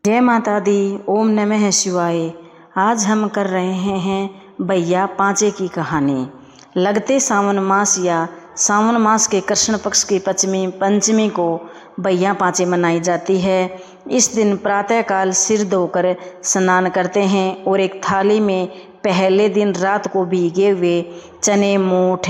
जय माता दी। ओम नमः शिवाय। आज हम कर रहे हैं भैया पांचे की कहानी। लगते सावन मास या सावन मास के कृष्ण पक्ष की पंचमी को भैया पांचे मनाई जाती है। इस दिन प्रातःकाल सिर धोकर स्नान करते हैं और एक थाली में पहले दिन रात को भीगे हुए चने, मोठ,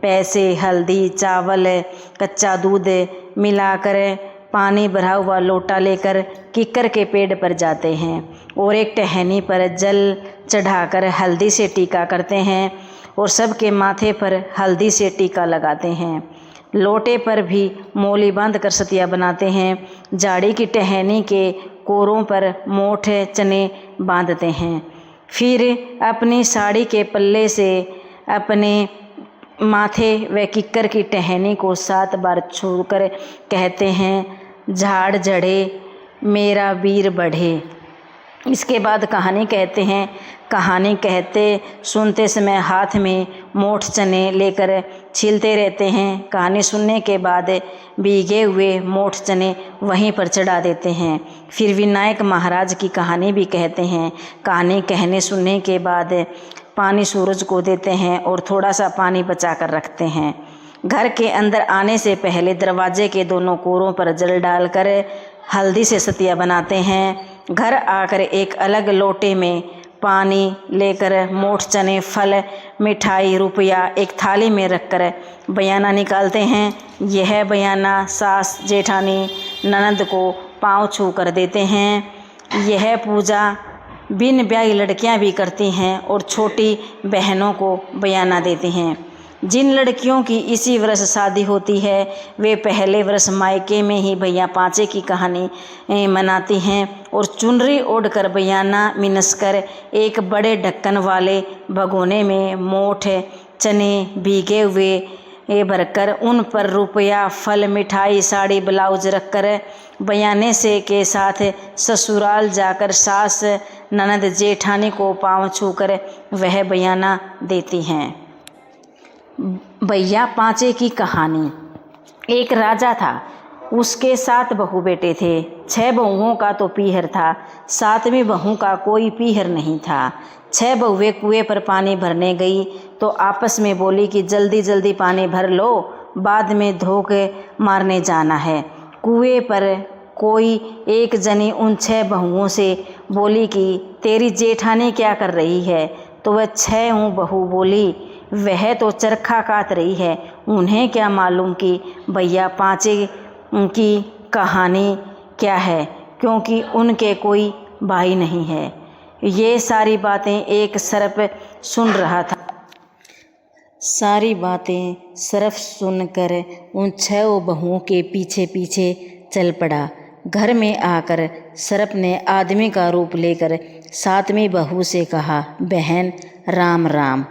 पैसे, हल्दी, चावल, कच्चा दूध मिलाकर पानी भरा हुआ लोटा लेकर किक्कर के पेड़ पर जाते हैं और एक टहनी पर जल चढ़ाकर हल्दी से टीका करते हैं और सबके माथे पर हल्दी से टीका लगाते हैं। लोटे पर भी मोली बांध कर सतिया बनाते हैं। जाड़ी की टहनी के कोरों पर मोठ चने बांधते हैं। फिर अपनी साड़ी के पल्ले से अपने माथे व किक्कर की टहनी को 7 बार छूकर कहते हैं, झाड़ झड़े मेरा वीर बढ़े। इसके बाद कहानी कहते हैं। कहानी कहते सुनते समय हाथ में मोठ चने लेकर छीलते रहते हैं। कहानी सुनने के बाद भीगे हुए मोठ चने वहीं पर चढ़ा देते हैं। फिर विनायक महाराज की कहानी भी कहते हैं। कहानी कहने सुनने के बाद पानी सूरज को देते हैं और थोड़ा सा पानी बचा कर रखते हैं। घर के अंदर आने से पहले दरवाजे के दोनों कोरों पर जल डालकर हल्दी से सतिया बनाते हैं। घर आकर एक अलग लोटे में पानी लेकर मोठ चने, फल, मिठाई, रुपया एक थाली में रखकर बयाना निकालते हैं। यह बयाना सास, जेठानी, ननद को पाँव छू कर देते हैं। यह पूजा बिन ब्याही लड़कियां भी करती हैं और छोटी बहनों को बयाना देती हैं। जिन लड़कियों की इसी वर्ष शादी होती है वे पहले वर्ष मायके में ही भैया पांचे की कहानी मनाती हैं और चुनरी ओढ़कर बयाना मिनसकर एक बड़े ढक्कन वाले भगोने में मोठ चने भीगे हुए भरकर उन पर रुपया, फल, मिठाई, साड़ी, ब्लाउज रखकर बयाने से के साथ ससुराल जाकर सास, ननद, जेठानी को पाँव छूकर वह बयाना देती हैं। भैया पांचे की कहानी। एक राजा था, उसके 7 बहू बेटे थे। 6 बहुओं का तो पीहर था, 7वीं बहू का कोई पीहर नहीं था। 6 बहुएं कुएं पर पानी भरने गई तो आपस में बोली कि जल्दी जल्दी पानी भर लो, बाद में धोखे मारने जाना है। कुएं पर कोई एक जनी उन 6 बहुओं से बोली कि तेरी जेठानी क्या कर रही है? तो वह 6 बहू बोली, वह तो चरखा काट रही है। उन्हें क्या मालूम कि भैया पांचे की कहानी क्या है, क्योंकि उनके कोई भाई नहीं है। ये सारी बातें एक सर्प सुन रहा था। सारी बातें सर्प सुनकर उन 6 बहुओं के पीछे पीछे चल पड़ा। घर में आकर सर्प ने आदमी का रूप लेकर 7वीं बहू से कहा, बहन राम राम।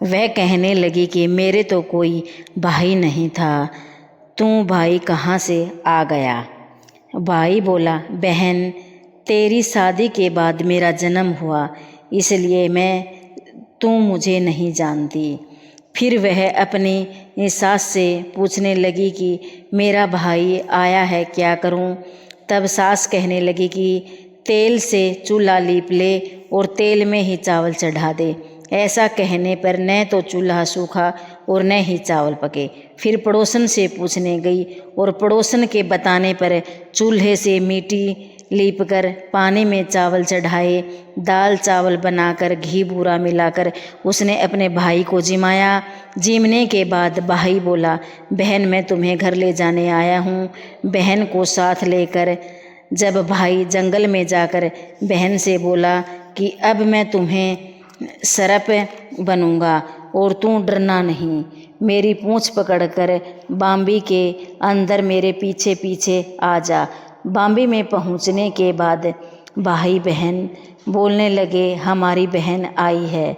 वह कहने लगी कि मेरे तो कोई भाई नहीं था, तू भाई कहाँ से आ गया? भाई बोला, बहन तेरी शादी के बाद मेरा जन्म हुआ, इसलिए तू मुझे नहीं जानती। फिर वह अपनी सास से पूछने लगी कि मेरा भाई आया है, क्या करूं? तब सास कहने लगी कि तेल से चूल्हा लीप ले और तेल में ही चावल चढ़ा दे। ऐसा कहने पर न तो चूल्हा सूखा और न ही चावल पके। फिर पड़ोसन से पूछने गई और पड़ोसन के बताने पर चूल्हे से मिट्टी लीप कर पानी में चावल चढ़ाए। दाल चावल बनाकर घी बूरा मिलाकर उसने अपने भाई को जिमाया। जिमने के बाद भाई बोला, बहन मैं तुम्हें घर ले जाने आया हूँ। बहन को साथ लेकर जब भाई जंगल में जाकर बहन से बोला कि अब मैं तुम्हें सर्प बनूंगा और तू डरना नहीं, मेरी पूंछ पकड़कर बाम्बी के अंदर मेरे पीछे पीछे आ जा। बाम्बी में पहुंचने के बाद भाई बहन बोलने लगे, हमारी बहन आई है।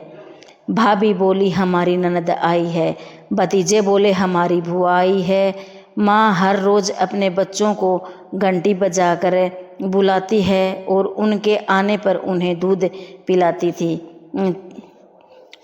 भाभी बोली, हमारी ननद आई है। भतीजे बोले, हमारी बुआ आई है। माँ हर रोज़ अपने बच्चों को घंटी बजाकर बुलाती है और उनके आने पर उन्हें दूध पिलाती थी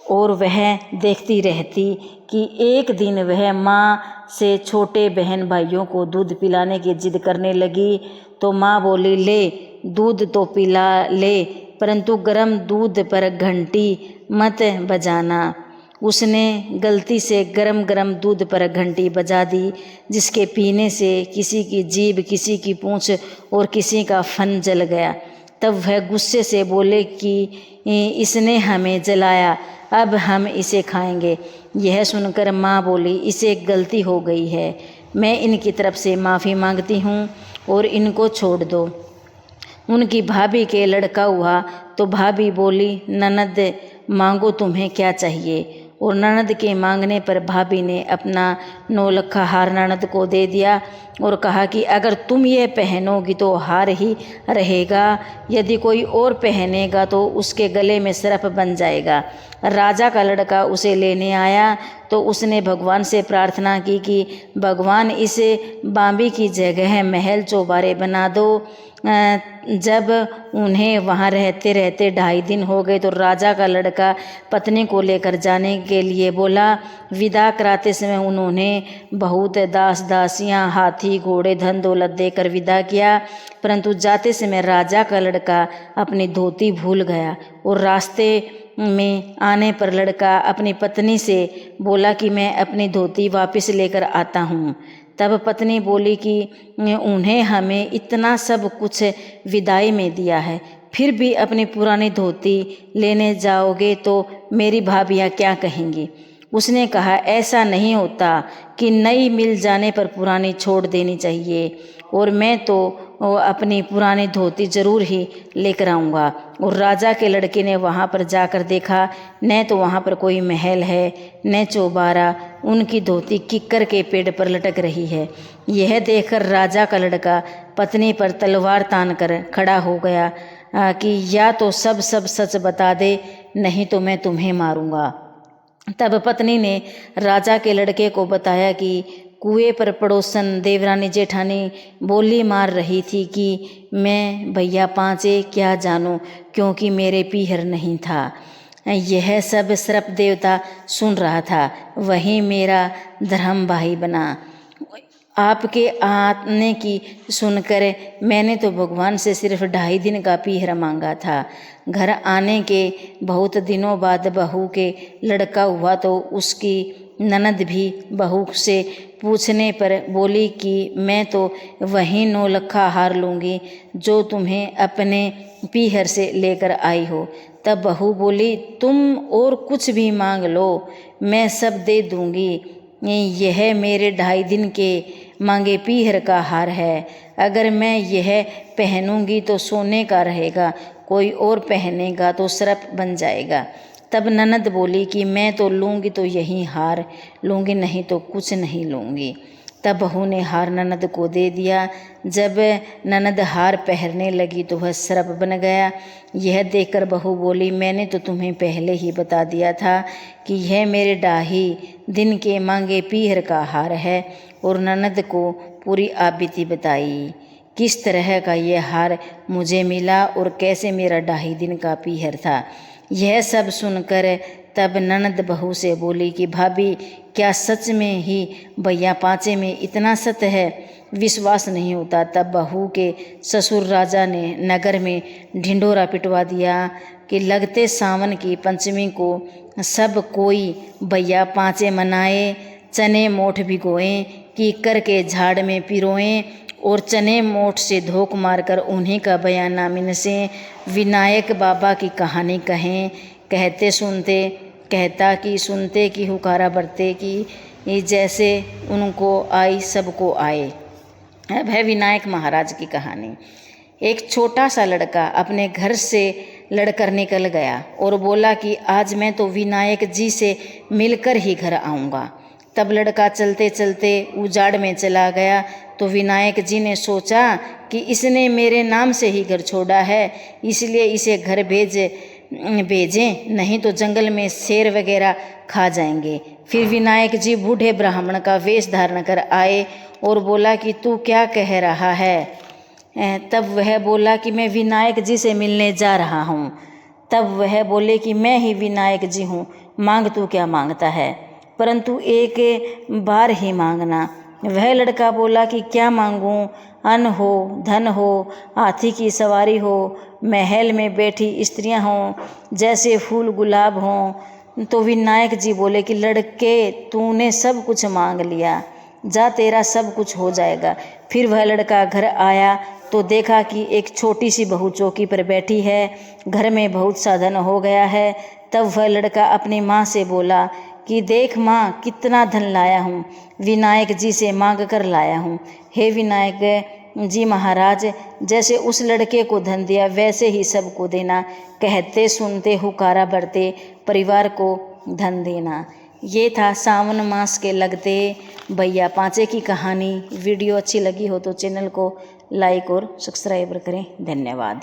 और वह देखती रहती कि एक दिन वह माँ से छोटे बहन भाइयों को दूध पिलाने की जिद करने लगी तो माँ बोली, ले दूध तो पिला ले, परंतु गर्म दूध पर घंटी मत बजाना। उसने गलती से गरम गरम दूध पर घंटी बजा दी, जिसके पीने से किसी की जीभ, किसी की पूँछ और किसी का फन जल गया। तब वह गुस्से से बोले कि इसने हमें जलाया, अब हम इसे खाएंगे। यह सुनकर माँ बोली, इसे गलती हो गई है, मैं इनकी तरफ से माफ़ी मांगती हूँ और इनको छोड़ दो। उनकी भाभी के लड़का हुआ तो भाभी बोली, ननद मांगो, तुम्हें क्या चाहिए। और ननद के मांगने पर भाभी ने अपना 9 लखा हार ननद को दे दिया और कहा कि अगर तुम ये पहनोगी तो हार ही रहेगा, यदि कोई और पहनेगा तो उसके गले में सर्प बन जाएगा। राजा का लड़का उसे लेने आया तो उसने भगवान से प्रार्थना की कि भगवान इस बांबी की जगह महल चौबारे बना दो। जब उन्हें वहाँ रहते रहते 2.5 दिन हो गए तो राजा का लड़का पत्नी को लेकर जाने के लिए बोला। विदा कराते समय उन्होंने बहुत दास दासियाँ, हाथी, घोड़े, धन दौलत देकर विदा किया, परंतु जाते समय राजा का लड़का अपनी धोती भूल गया और रास्ते में आने पर लड़का अपनी पत्नी से बोला कि मैं अपनी धोती वापस लेकर आता हूँ। तब पत्नी बोली कि उन्हें हमें इतना सब कुछ विदाई में दिया है, फिर भी अपनी पुरानी धोती लेने जाओगे तो मेरी भाभियाँ क्या कहेंगी। उसने कहा, ऐसा नहीं होता कि नई मिल जाने पर पुरानी छोड़ देनी चाहिए, और मैं तो अपनी पुरानी धोती ज़रूर ही लेकर आऊँगा। और राजा के लड़के ने वहाँ पर जाकर देखा, न तो वहाँ पर कोई महल है न चौबारा, उनकी धोती किक्कर के पेड़ पर लटक रही है। यह देखकर राजा का लड़का पत्नी पर तलवार तान कर खड़ा हो गया कि या तो सब सच बता दे, नहीं तो मैं तुम्हें मारूंगा। तब पत्नी ने राजा के लड़के को बताया कि कुएं पर पड़ोसन देवरानी जेठानी बोली मार रही थी कि मैं भैया पाँचे क्या जानूं, क्योंकि मेरे पीहर नहीं था। यह सब सर्प देवता सुन रहा था, वही मेरा धर्म भाई बना। आपके आने की सुनकर मैंने तो भगवान से सिर्फ 2.5 दिन का पीहर मांगा था। घर आने के बहुत दिनों बाद बहू के लड़का हुआ तो उसकी ननद भी बहू से पूछने पर बोली कि मैं तो वही 9 लखा हार लूँगी जो तुम्हें अपने पीहर से लेकर आई हो। तब बहू बोली, तुम और कुछ भी मांग लो, मैं सब दे दूँगी। यह मेरे 2.5 दिन के मांगे पीहर का हार है, अगर मैं यह पहनूंगी तो सोने का रहेगा, कोई और पहनेगा तो सर्प बन जाएगा। तब ननद बोली कि मैं तो लूँगी तो यही हार लूँगी, नहीं तो कुछ नहीं लूँगी। तब बहू ने हार ननद को दे दिया। जब ननद हार पहनने लगी तो वह सर्प बन गया। यह देखकर बहू बोली, मैंने तो तुम्हें पहले ही बता दिया था कि यह मेरे 2.5 दिन के मांगे पीहर का हार है। और ननद को पूरी आपबीती बताई, किस तरह का यह हार मुझे मिला और कैसे मेरा 2.5 दिन का पीहर था। यह सब सुनकर तब ननद बहू से बोली कि भाभी, क्या सच में ही भैया पाँचे में इतना सत्य है, विश्वास नहीं होता। तब बहू के ससुर राजा ने नगर में ढिंढोरा पिटवा दिया कि लगते सावन की पंचमी को सब कोई भैया पाँचे मनाए, चने मोठ भिगोएं, कीकर के झाड़ में पिरोएं और चने मोठ से धोख मारकर उन्हीं का बयाना मिनसें, विनायक बाबा की कहानी कहें, कहते सुनते कहता कि सुनते कि हुकारा बरते कि जैसे उनको आई सबको आए। अब है विनायक महाराज की कहानी। एक छोटा सा लड़का अपने घर से लड़कर निकल गया और बोला कि आज मैं तो विनायक जी से मिलकर ही घर आऊँगा। तब लड़का चलते चलते उजाड़ में चला गया तो विनायक जी ने सोचा कि इसने मेरे नाम से ही घर छोड़ा है, इसलिए इसे घर भेजें, नहीं तो जंगल में शेर वगैरह खा जाएंगे। फिर विनायक जी बूढ़े ब्राह्मण का वेश धारण कर आए और बोला कि तू क्या कह रहा है। तब वह बोला कि मैं विनायक जी से मिलने जा रहा हूँ। तब वह बोले कि मैं ही विनायक जी हूँ, मांग तू क्या मांगता है, परंतु एक बार ही मांगना। वह लड़का बोला कि क्या मांगूं, अन्न हो, धन हो, हाथी की सवारी हो, महल में बैठी स्त्रियां हों, जैसे फूल गुलाब हों। तो विनायक जी बोले कि लड़के तूने सब कुछ मांग लिया, जा तेरा सब कुछ हो जाएगा। फिर वह लड़का घर आया तो देखा कि एक छोटी सी बहू चौकी पर बैठी है, घर में बहुत सा धन हो गया है। तब वह लड़का अपनी माँ से बोला कि देख माँ, कितना धन लाया हूँ, विनायक जी से मांग कर लाया हूँ। हे विनायक जी महाराज, जैसे उस लड़के को धन दिया वैसे ही सबको देना, कहते सुनते हुकारा बढ़ते परिवार को धन देना। ये था सावन मास के लगते भैया पांचे की कहानी। वीडियो अच्छी लगी हो तो चैनल को लाइक और सब्सक्राइब करें। धन्यवाद।